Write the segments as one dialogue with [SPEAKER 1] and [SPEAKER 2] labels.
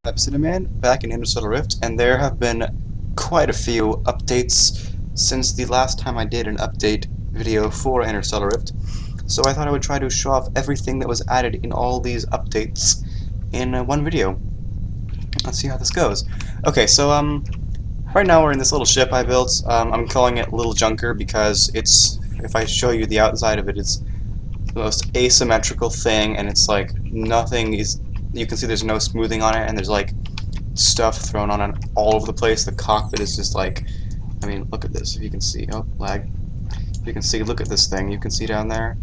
[SPEAKER 1] Epsidaman back in Interstellar Rift, and there have been quite a few updates since the last time I did an update video for Interstellar Rift. So I thought I would try to show off everything that was added in all these updates in one video. Let's see how this goes. Okay, so right now we're in this little ship I built. I'm calling it Little Junker because if I show you the outside of it, it's the most asymmetrical thing, and it's like nothing is. You can see there's no smoothing on it, and there's like stuff thrown on it all over the place. The cockpit is just like, I mean, look at this. If you can see, oh, lag. If you can see, look at this thing. You can see down there.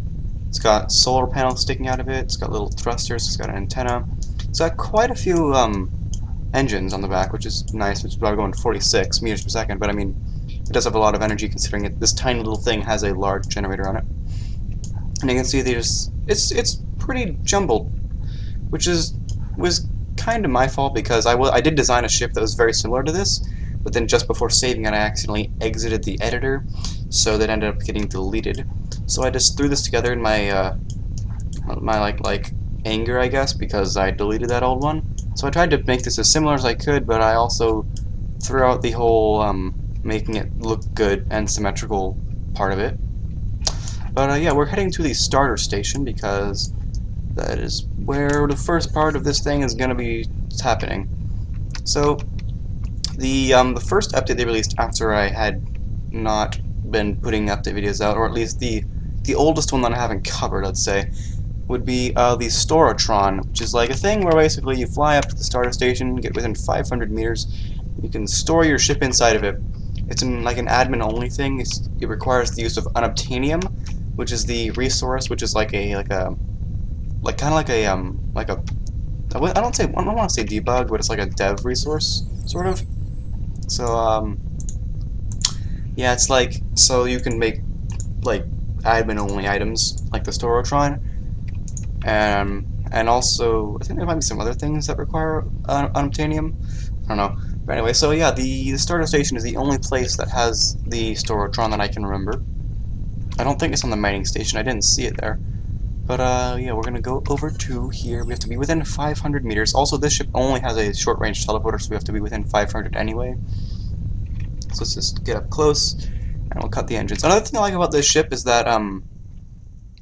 [SPEAKER 1] It's got solar panels sticking out of it. It's got little thrusters. It's got an antenna. It's got quite a few engines on the back, which is nice. It's probably going 46 meters per second, but I mean, it does have a lot of energy considering this tiny little thing has a large generator on it. And you can see it's pretty jumbled, which was kind of my fault because I did design a ship that was very similar to this, but then just before saving it I accidentally exited the editor, so that ended up getting deleted. So I just threw this together in my like anger, I guess, because I deleted that old one. So I tried to make this as similar as I could, but I also threw out the whole making it look good and symmetrical part of it. But yeah, we're heading to the starter station because that is where the first part of this thing is going to be happening. So the first update they released after I had not been putting update videos out, or at least the oldest one that I haven't covered, let's say, would be the Storotron, which is like a thing where basically you fly up to the starter station, get within 500 meters, you can store your ship inside of it. It's like an admin-only thing. It requires the use of unobtainium, which is the resource, which is like kind of like a I don't want to say debug, but it's like a dev resource, sort of. So yeah, it's like, so you can make like admin-only items like the Storotron, and also I think there might be some other things that require unobtainium. I don't know. But anyway, so yeah, the starter station is the only place that has the Storotron that I can remember. I don't think it's on the mining station. I didn't see it there. But yeah, we're gonna go over to here. We have to be within 500 meters. Also, this ship only has a short-range teleporter, so we have to be within 500 anyway. So let's just get up close, and we'll cut the engines. Another thing I like about this ship is that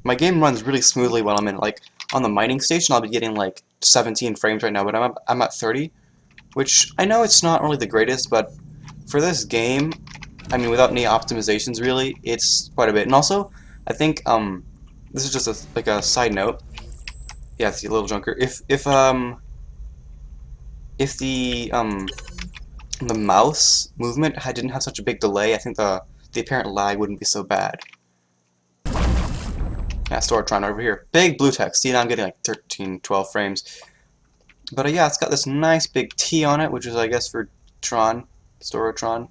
[SPEAKER 1] my game runs really smoothly while I'm in. Like on the mining station, I'll be getting like 17 frames right now, but I'm at 30, which I know it's not really the greatest, but for this game, I mean, without any optimizations, really, it's quite a bit. And also, I think this is just like a side note. Yeah, it's a Little Junker. If the mouse movement didn't have such a big delay, I think the apparent lag wouldn't be so bad. Yeah, Storotron over here. Big blue text. See, now I'm getting like 13, 12 frames. But yeah, it's got this nice big T on it, which is, I guess, for Tron, Storotron.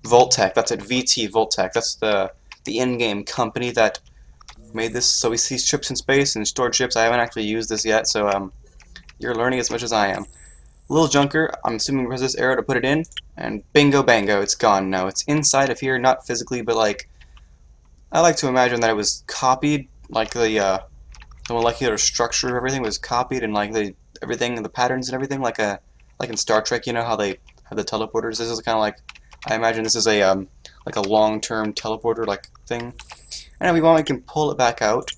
[SPEAKER 1] Voltec, that's it, VT Voltec. That's the in-game company that made this. So we see ships in space and stored ships. I haven't actually used this yet, so you're learning as much as I am. Little Junker, I'm assuming press this arrow to put it in, and bingo bango, it's gone now. It's inside of here, not physically, but like, I like to imagine that it was copied, like the molecular structure of everything was copied, and like everything, the patterns and everything, like in Star Trek, you know how they have the teleporters. This is kind of like, I imagine this is a like a long-term teleporter like thing. And if we want, we can pull it back out,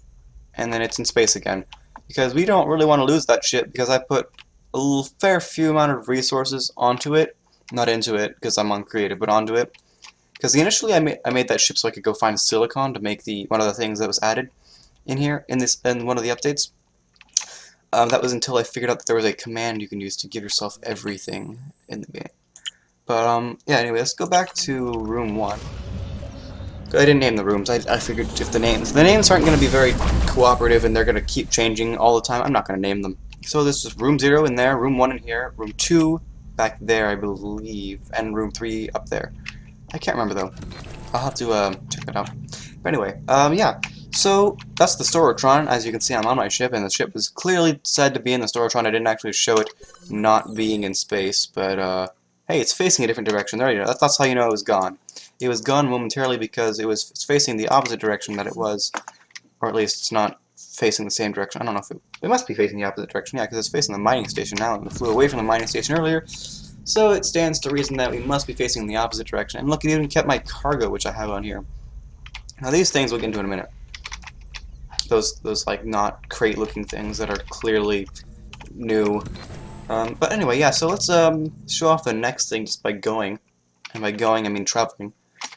[SPEAKER 1] and then it's in space again. Because we don't really want to lose that ship, because I put a fair few amount of resources onto it, not into it, because I'm on creative, but onto it. Because initially I made that ship so I could go find silicon to make one of the things that was added in here in one of the updates. That was until I figured out that there was a command you can use to give yourself everything in the game. But yeah, anyway, let's go back to room 1. I didn't name the rooms. I figured if the names aren't going to be very cooperative and they're going to keep changing all the time, I'm not going to name them. So this is room 0 in there, room 1 in here, room 2 back there, I believe, and room 3 up there. I can't remember though. I'll have to check that out. But anyway, yeah. So that's the Storotron. As you can see, I'm on my ship, and the ship was clearly said to be in the Storotron. I didn't actually show it not being in space, but hey, it's facing a different direction. There you go. That's how you know it was gone. It was gone momentarily because it's facing the opposite direction that it was, or at least it's not facing the same direction. I don't know if it must be facing the opposite direction, yeah, because it's facing the mining station now, and it flew away from the mining station earlier, so it stands to reason that we must be facing in the opposite direction. And look, it even kept my cargo, which I have on here. Now these things we'll get into in a minute. Those like not crate-looking things that are clearly new. But anyway, yeah, so let's show off the next thing just by going. And by going, I mean traveling.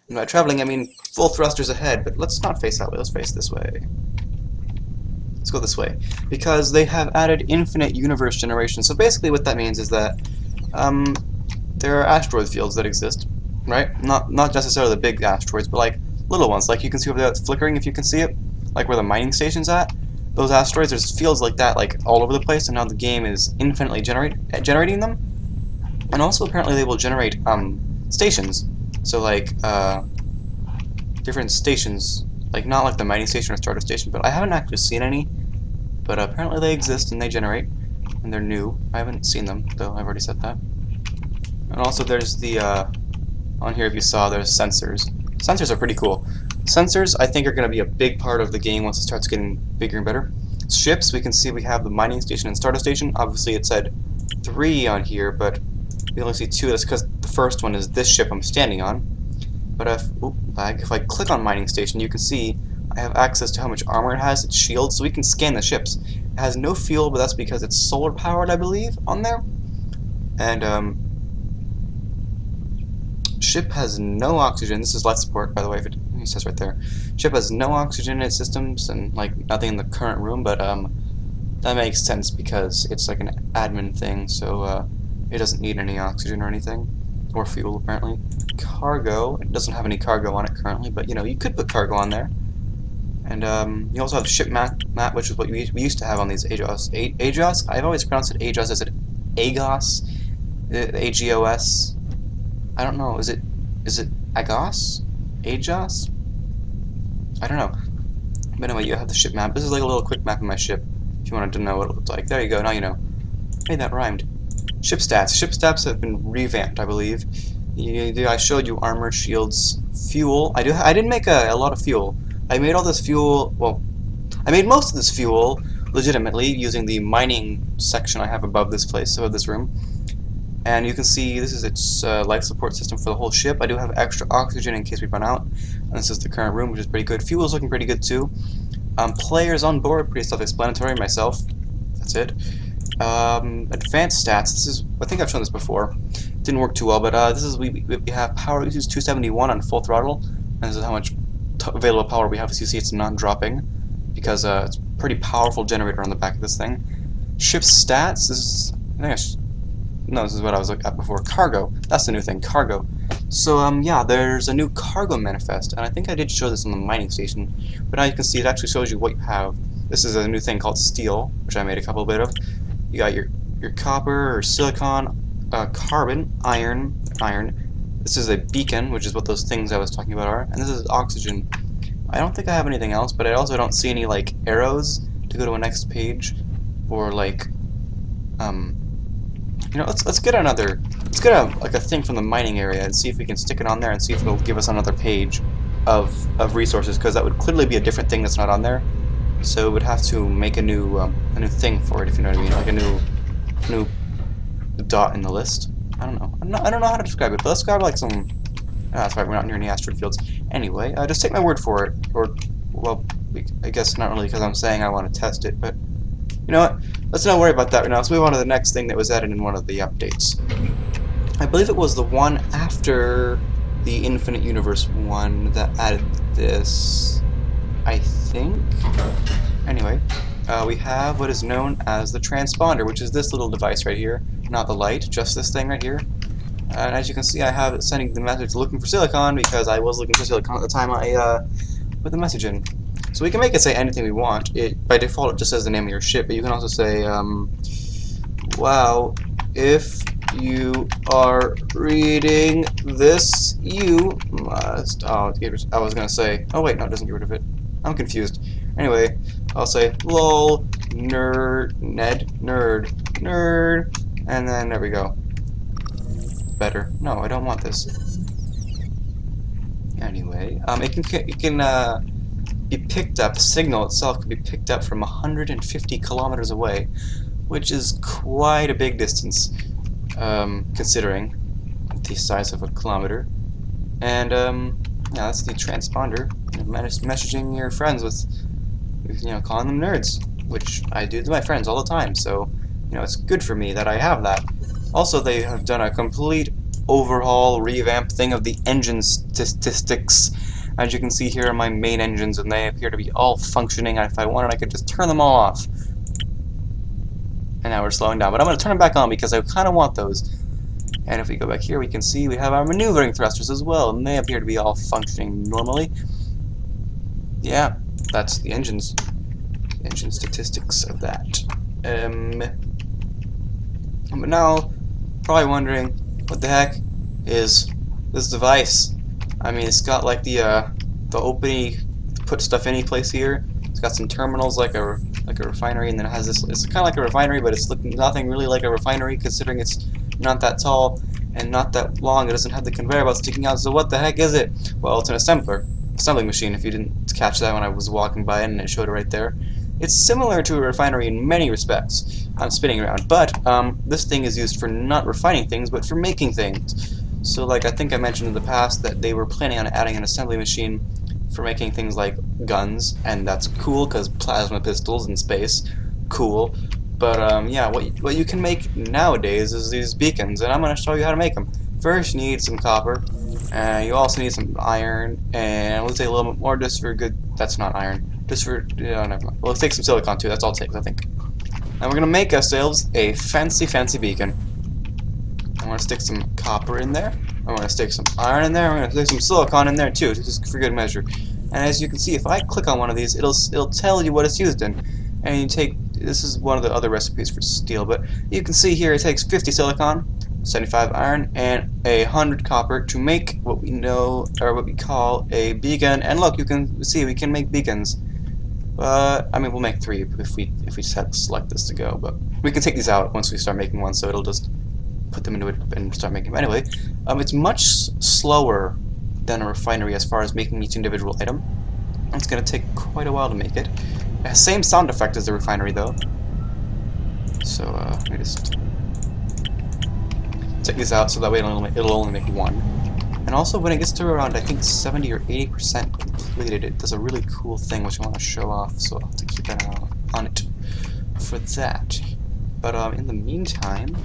[SPEAKER 1] And by traveling, I mean full thrusters ahead, but let's not face that way, let's face this way. Let's go this way. Because they have added infinite universe generation. So basically what that means is that there are asteroid fields that exist, right? Not necessarily the big asteroids, but like little ones. Like you can see over there, it's flickering if you can see it. Like where the mining station's at. Those asteroids, there's fields like that like all over the place, and now the game is infinitely generating them. And also apparently they will generate stations. So like different stations, like not like the mining station or starter station, but I haven't actually seen any. But apparently they exist and they generate, and they're new. I haven't seen them though. I've already said that. And also there's the on here, if you saw, there's sensors. Sensors are pretty cool. Sensors, I think, are going to be a big part of the game once it starts getting bigger and better. Ships, we can see we have the mining station and starter station. Obviously it said 3 on here, but we only see 2. That's because the first one is this ship I'm standing on. But if I click on mining station, you can see I have access to how much armor it has, its shield, so we can scan the ships. It has no fuel, but that's because it's solar powered, I believe, on there. And ship has no oxygen. This is life support, by the way. If it says right there, ship has no oxygen in its systems and like nothing in the current room. But that makes sense because it's like an admin thing, so it doesn't need any oxygen or anything, or fuel apparently. Cargo, it doesn't have any cargo on it currently, but you know, you could put cargo on there. And you also have ship map, which is what we used to have on these Agos. Agos? I've always pronounced it Agos. Is it Agos? Agos? I don't know. Is it Agos? Agos? I don't know. But anyway, you have the ship map. This is like a little quick map of my ship, if you wanted to know what it looked like. There you go. Now you know. Hey, that rhymed. Ship stats. Ship stats have been revamped, I believe. I showed you armor, shields, fuel. I didn't make a lot of fuel. I made all this fuel. Well, I made most of this fuel legitimately using the mining section I have above this place, above this room. And you can see this is its life support system for the whole ship. I do have extra oxygen in case we run out. And this is the current room, which is pretty good. Fuel's looking pretty good too. Players on board, pretty self-explanatory. Myself, that's it. Advanced stats. This is, I think I've shown this before. Didn't work too well, but this is we have power. We use 271 on full throttle, and this is how much available power we have. As you see, it's not dropping because it's a pretty powerful generator on the back of this thing. Ship stats. This is, no, this is what I was looking at before. Cargo. That's the new thing. Cargo. So yeah, there's a new cargo manifest, and I think I did show this on the mining station. But now you can see it actually shows you what you have. This is a new thing called steel, which I made a couple bit of. You got your copper or silicon, carbon, iron. This is a beacon, which is what those things I was talking about are, and this is oxygen. I don't think I have anything else, but I also don't see any like arrows to go to a next page, or like, you know, let's get like a thing from the mining area and see if we can stick it on there and see if it'll give us another page of resources, because that would clearly be a different thing that's not on there. So it would have to make a new thing for it, if you know what I mean, like a new dot in the list. I don't know. I don't know how to describe it, but let's grab like some. That's right, we're not near any asteroid fields. Anyway, just take my word for it, or well, I guess not really, because I'm saying I want to test it, but you know what? Let's not worry about that right now. Let's move on to the next thing that was added in one of the updates. I believe it was the one after the Infinite Universe one that added this, I think. Anyway, we have what is known as the transponder, which is this little device right here. Not the light, just this thing right here. And as you can see, I have it sending the message looking for silicon, because I was looking for silicon at the time I put the message in. So we can make it say anything we want. By default, it just says the name of your ship, but you can also say, wow, if you are reading this, you must... Oh, I was going to say... Oh, wait, no, it doesn't get rid of it. I'm confused. Anyway, I'll say, lol, nerd, and then there we go. Better. No, I don't want this. Anyway, it can be picked up, the signal itself could be picked up from 150 kilometers away, which is quite a big distance, considering the size of a kilometer. And yeah, that's the transponder, messaging your friends with, calling them nerds, which I do to my friends all the time. So, it's good for me that I have that. Also, they have done a complete overhaul, revamp thing of the engine statistics. As you can see here are my main engines, and they appear to be all functioning. And if I wanted, I could just turn them all off. And now we're slowing down, but I'm going to turn them back on because I kind of want those. And if we go back here, we can see we have our maneuvering thrusters as well, and they appear to be all functioning normally. Yeah, that's the engine statistics of that. But now, probably wondering, what the heck is this device? I mean, it's got like the opening to put stuff any place here. It's got some terminals like a refinery, and then it has this. It's kind of like a refinery, but it's nothing really like a refinery, considering it's not that tall and not that long. It doesn't have the conveyor belt sticking out. So what the heck is it? Well, it's an assembling machine. If you didn't catch that when I was walking by it, and it showed it right there. It's similar to a refinery in many respects. I'm spinning around, but this thing is used for not refining things, but for making things. So, like I think I mentioned in the past that they were planning on adding an assembly machine for making things like guns, and that's cool because plasma pistols in space, cool. But yeah, what you can make nowadays is these beacons, and I'm going to show you how to make them. First, you need some copper, and you also need some iron, and we'll take a little bit more just for good. That's not iron. Just for never mind. Well, let's take some silicon too. That's all it takes, I think. And we're going to make ourselves a fancy beacon. I'm going to stick some copper in there. I'm going to stick some iron in there. I'm going to stick some silicon in there too, just for good measure. And as you can see, if I click on one of these, it'll tell you what it's used in. And you take, this is one of the other recipes for steel, but you can see here it takes 50 silicon, 75 iron, and 100 copper to make what we know, or what we call a beacon. And look, you can see we can make beacons. But I mean, we'll make 3 if we just had to select this to go. But we can take these out once we start making one, so it'll just put them into it and start making them. Anyway, it's much slower than a refinery as far as making each individual item. It's going to take quite a while to make it. It has the same sound effect as the refinery, though. So let me just take these out so that way it'll only make 1. And also, when it gets to around, I think 70 or 80% completed, it does a really cool thing which I want to show off. So I'll have to keep an eye on it for that. But in the meantime,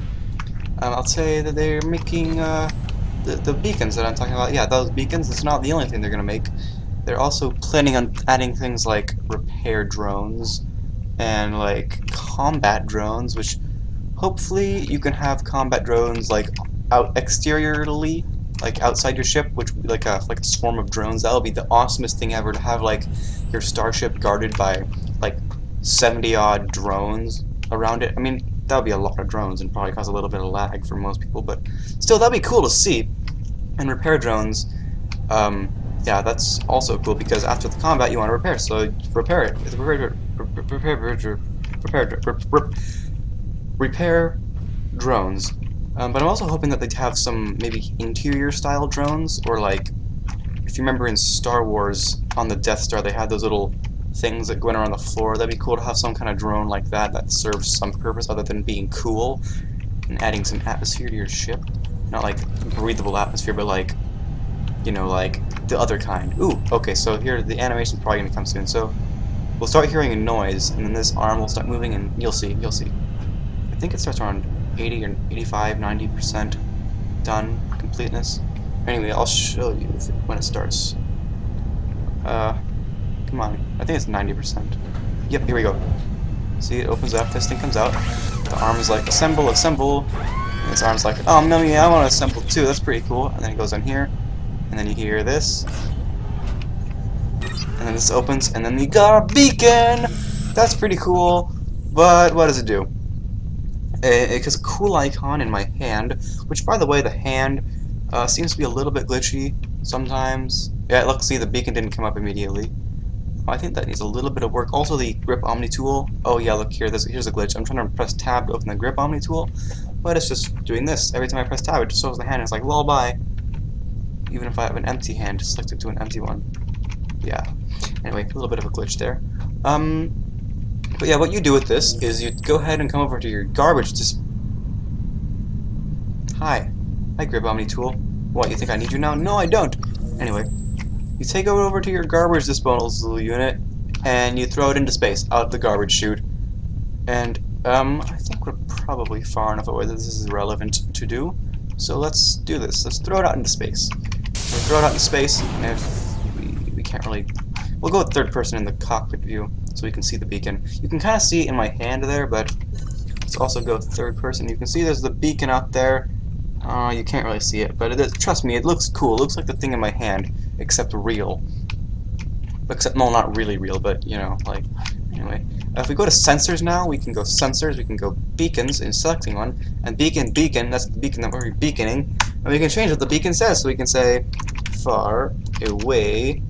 [SPEAKER 1] I'll say that they're making the beacons that I'm talking about. Yeah, those beacons. It's not the only thing they're gonna make. They're also planning on adding things like repair drones and like combat drones, which hopefully you can have combat drones like out exteriorly, like outside your ship, which would be like a swarm of drones. That'll be the awesomest thing ever, to have like your starship guarded by like 70-odd drones around it. I mean, that would be a lot of drones and probably cause a little bit of lag for most people, but still, that'd be cool to see. And repair drones, yeah, that's also cool because after the combat you want to repair, so repair it. Repair drones. But I'm also hoping that they'd have some maybe interior style drones, or like, if you remember in Star Wars on the Death Star, they had those little things that went around the floor. That'd be cool to have some kind of drone like that that serves some purpose other than being cool and adding some atmosphere to your ship. Not like breathable atmosphere, but like, you know, like the other kind. Ooh, okay, so here the animation's probably gonna come soon. So we'll start hearing a noise, and then this arm will start moving, and you'll see. I think it starts around 80 or 85, 90% done completeness. Anyway, I'll show you when it starts. Come on, I think it's 90%. Yep, here we go. See, it opens up, this thing comes out. The arm is like, assemble, and this arm's like, oh no, yeah, I want to assemble too, that's pretty cool. And then it goes on here, and then you hear this. And then this opens, and then you got a beacon! That's pretty cool, but what does it do? It has a cool icon in my hand, which, by the way, the hand seems to be a little bit glitchy sometimes. Yeah, look, see, the beacon didn't come up immediately. I think that needs a little bit of work. Also, the grip Omni tool. Oh yeah, look here. Here's a glitch. I'm trying to press tab to open the grip Omni tool, but it's just doing this. Every time I press tab, it just shows the hand. It's like lullaby. Even if I have an empty hand, select it to an empty one. Yeah. Anyway, a little bit of a glitch there. But yeah, what you do with this is you go ahead and come over to your garbage Hi, Grib Omni Tool. What, you think I need you now? No, I don't. Anyway, you take it over to your garbage disposal unit, and you throw it into space, out the garbage chute. And, I think we're probably far enough away that this is relevant to do. So let's do this. Let's throw it out into space. We'll throw it out into space, and if we can't really... We'll go with third person in the cockpit view, so we can see the beacon. You can kind of see it in my hand there, but let's also go third person. You can see there's the beacon out there. You can't really see it, but it is, trust me, it looks cool. It looks like the thing in my hand, except real. Except, well, not really real, but, you know, like, anyway. If we go to sensors now, we can go sensors, we can go beacons, in selecting one, and beacon, that's the beacon that we're beaconing, and we can change what the beacon says, so we can say, far away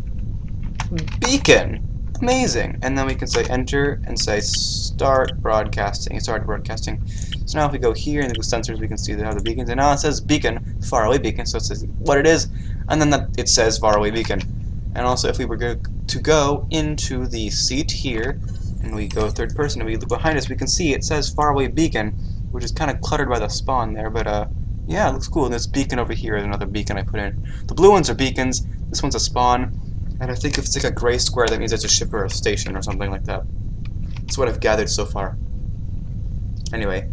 [SPEAKER 1] beacon. Amazing. And then we can say enter and say start broadcasting. Start broadcasting. So now if we go here and go sensors, we can see they have the beacons. And now it says beacon, faraway beacon. So it says what it is, and then it says faraway beacon. And also if we were to go into the seat here, and we go third person, and we look behind us, we can see it says faraway beacon, which is kind of cluttered by the spawn there. But yeah, it looks cool. And this beacon over here is another beacon I put in. The blue ones are beacons. This one's a spawn. And I think if it's like a gray square, that means it's a ship or a station or something like that. That's what I've gathered so far. Anyway.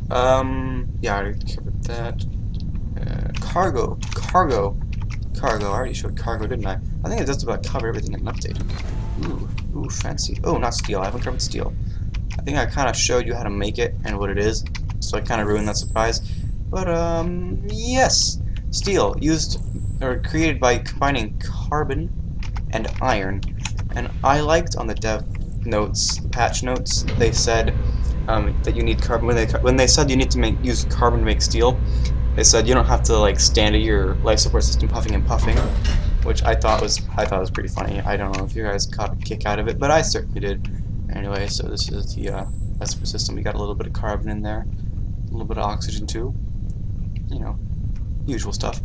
[SPEAKER 1] Yeah, I already covered that. Cargo. I already showed cargo, didn't I? I think it just about covered everything in an update. Ooh, fancy. Oh, not steel. I haven't covered steel. I think I kind of showed you how to make it and what it is, so I kind of ruined that surprise. But, yes. Steel, used or created by combining carbon and iron. And I liked on the dev notes, patch notes, they said that you need carbon. When they said you need to use carbon to make steel, they said you don't have to like stand at your life support system puffing and puffing, which I thought was pretty funny. I don't know if you guys caught a kick out of it, but I certainly did. Anyway, so this is the life support system. We got a little bit of carbon in there, a little bit of oxygen too. You know, usual stuff.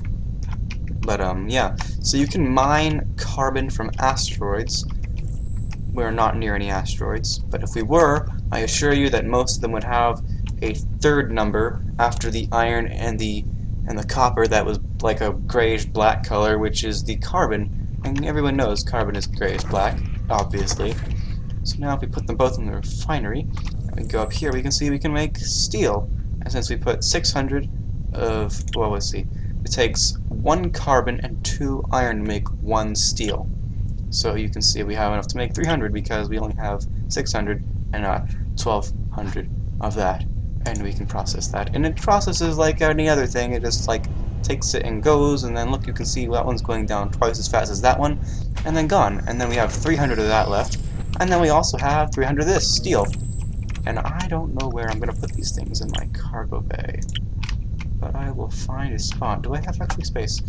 [SPEAKER 1] But yeah, so you can mine carbon from asteroids. We're not near any asteroids, but if we were, I assure you that most of them would have a third number after the iron and the copper that was like a grayish black color, which is the carbon. And everyone knows carbon is grayish black, obviously. So now if we put them both in the refinery, and we go up here, we can see we can make steel. And since we put 600 of, well, let's see, it takes 1 carbon and 2 iron to make 1 steel. So you can see we have enough to make 300 because we only have 600 and 1200 of that. And we can process that. And it processes like any other thing. It just like takes it and goes, and then look, you can see that one's going down twice as fast as that one, and then gone. And then we have 300 of that left. And then we also have 300 of this steel. And I don't know where I'm going to put these things in my cargo bay. But I will find a spot. Do I have actually space?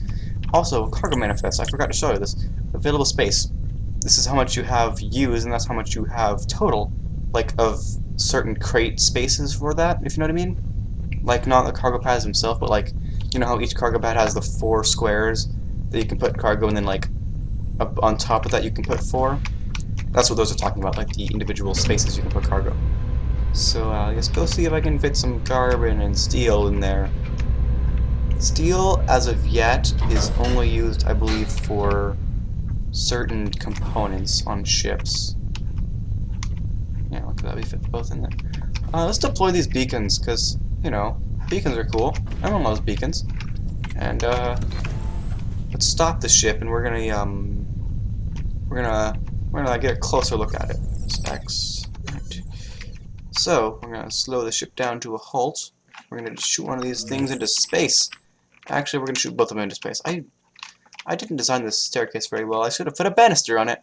[SPEAKER 1] Also, cargo manifest. I forgot to show you this. Available space. This is how much you have used, and that's how much you have total, like of certain crate spaces for that, if you know what I mean. Like not the cargo pads themselves, but like, you know how each cargo pad has the 4 squares that you can put cargo, and then like up on top of that you can put 4. That's what those are talking about, like the individual spaces you can put cargo. So let's go see if I can fit some carbon and steel in there. Steel, as of yet, is only used, I believe, for certain components on ships. Yeah, look at that, we fit both in there. Let's deploy these beacons, because, you know, beacons are cool. Everyone loves beacons. And, let's stop the ship, and we're gonna get a closer look at it. X. Right. So, we're gonna slow the ship down to a halt. We're gonna shoot one of these things into space. Actually, we're going to shoot both of them into space. I didn't design this staircase very well. I should have put a banister on it.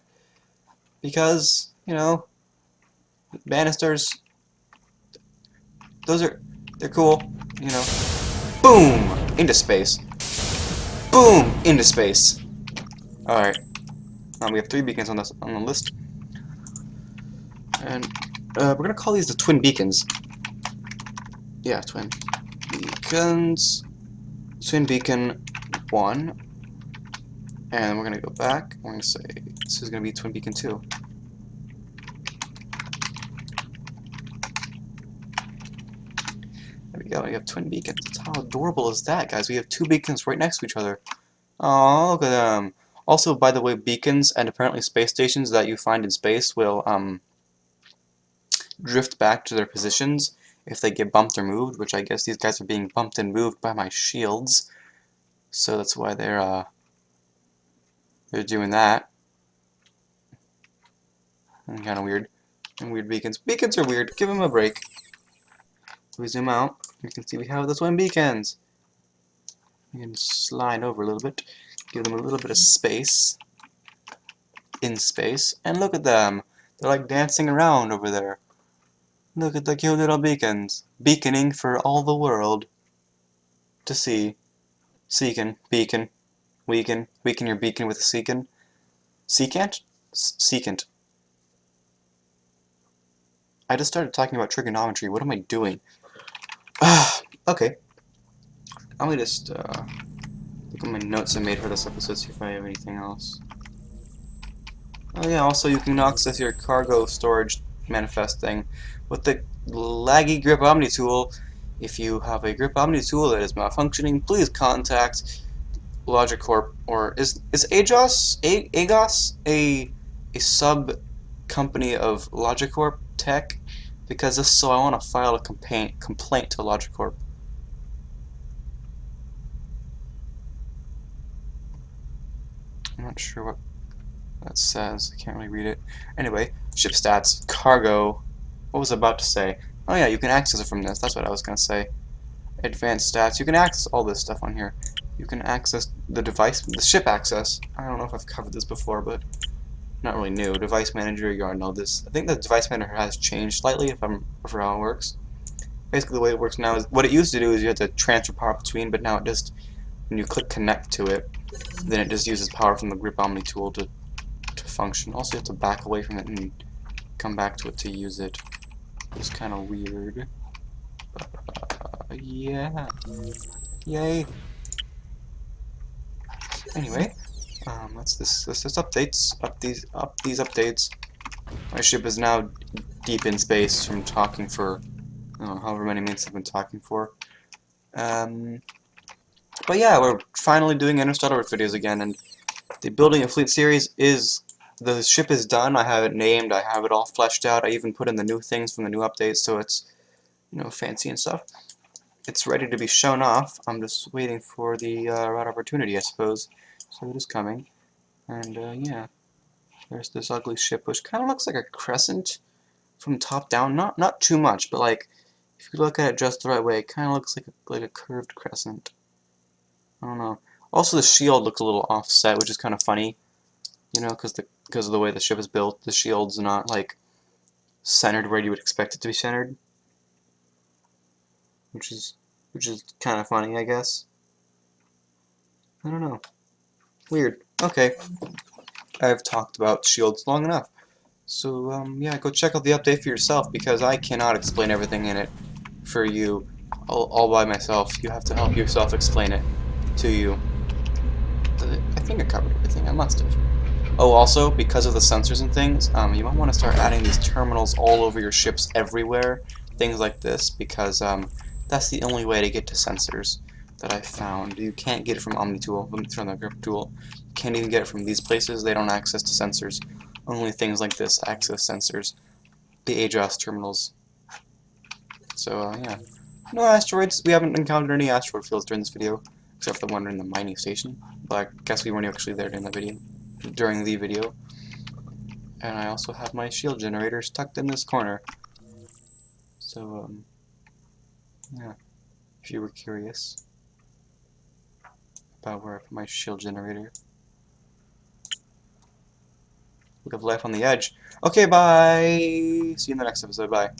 [SPEAKER 1] Because, you know, banisters, they're cool, you know. Boom! Into space. Boom! Into space. Alright. We have 3 beacons on the list. And we're going to call these the twin beacons. Yeah, twin beacons. Twin beacon 1 And we're gonna go back. We're gonna say this is gonna be Twin Beacon 2. There we go. We have twin beacons. How adorable is that, guys? We have two beacons right next to each other. Oh, look at them. Also, by the way, beacons and apparently space stations that you find in space will drift back to their positions if they get bumped or moved, which I guess these guys are being bumped and moved by my shields. So that's why they're doing that. Kind of weird. And weird beacons. Beacons are weird. Give them a break. If we zoom out, you can see we have the twin beacons. You can slide over a little bit, give them a little bit of space in space, and look at them. They're like dancing around over there. Look at the cute little beacons, beaconing for all the world to see. Seekin, beacon, weaken your beacon with a secant. Secant? Secant. I just started talking about trigonometry. What am I doing? Okay. I'm gonna just look at my notes I made for this episode, see if I have anything else. Oh yeah, also you can access your cargo storage manifest thing with the laggy Grip Omni tool. If you have a Grip Omni tool that is malfunctioning, please contact LogicCorp, or is Agos a sub company of LogicCorp Tech? Because if so, I want to file a complaint to LogicCorp. I'm not sure what that says. I can't really read it. Anyway, ship stats, cargo. What was I about to say? Oh yeah, you can access it from this. That's what I was gonna say. Advanced stats. You can access all this stuff on here. You can access the device, the ship access. I don't know if I've covered this before, but not really new. Device manager. You already know this. I think the device manager has changed slightly, if I'm for how it works. Basically, the way it works now is what it used to do is you had to transfer power between, but now it just when you click connect to it, then it just uses power from the Grip Omni tool to function. Also, you have to back away from it and come back to it to use it. It's kind of weird. Yeah. Yay. Anyway, that's this. This is updates. Up these updates. My ship is now deep in space from talking for however many minutes I've been talking for. But yeah, we're finally doing Interstellar Rift videos again, and the Building a Fleet series is, the ship is done. I have it named, I have it all fleshed out, I even put in the new things from the new updates, so it's, you know, fancy and stuff. It's ready to be shown off. I'm just waiting for the right opportunity, I suppose. So it is coming. And yeah, there's this ugly ship, which kind of looks like a crescent from top down. Not too much, but like, if you look at it just the right way, it kind of looks like a curved crescent. I don't know. Also, the shield looks a little offset, which is kind of funny, you know, because of the way the ship is built. The shield's not like centered where you would expect it to be centered, which is kind of funny, I guess. I don't know. Weird. Okay, I've talked about shields long enough. So yeah, go check out the update for yourself, because I cannot explain everything in it for you all by myself. You have to help yourself explain it to you. I think I covered everything. I must have. Oh, also, because of the sensors and things, you might want to start adding these terminals all over your ships everywhere. Things like this, because that's the only way to get to sensors that I found. You can't get it from Omni tool, from the Grip tool. You can't even get it from these places. They don't access to sensors. Only things like this access sensors. The Aegis terminals. So, yeah. No asteroids. We haven't encountered any asteroid fields during this video, except for the one in the mining station. But I guess we weren't actually there during the video. And I also have my shield generators tucked in this corner. So, yeah, if you were curious about where I put my shield generator. Look of life on the edge. Okay, bye! See you in the next episode. Bye.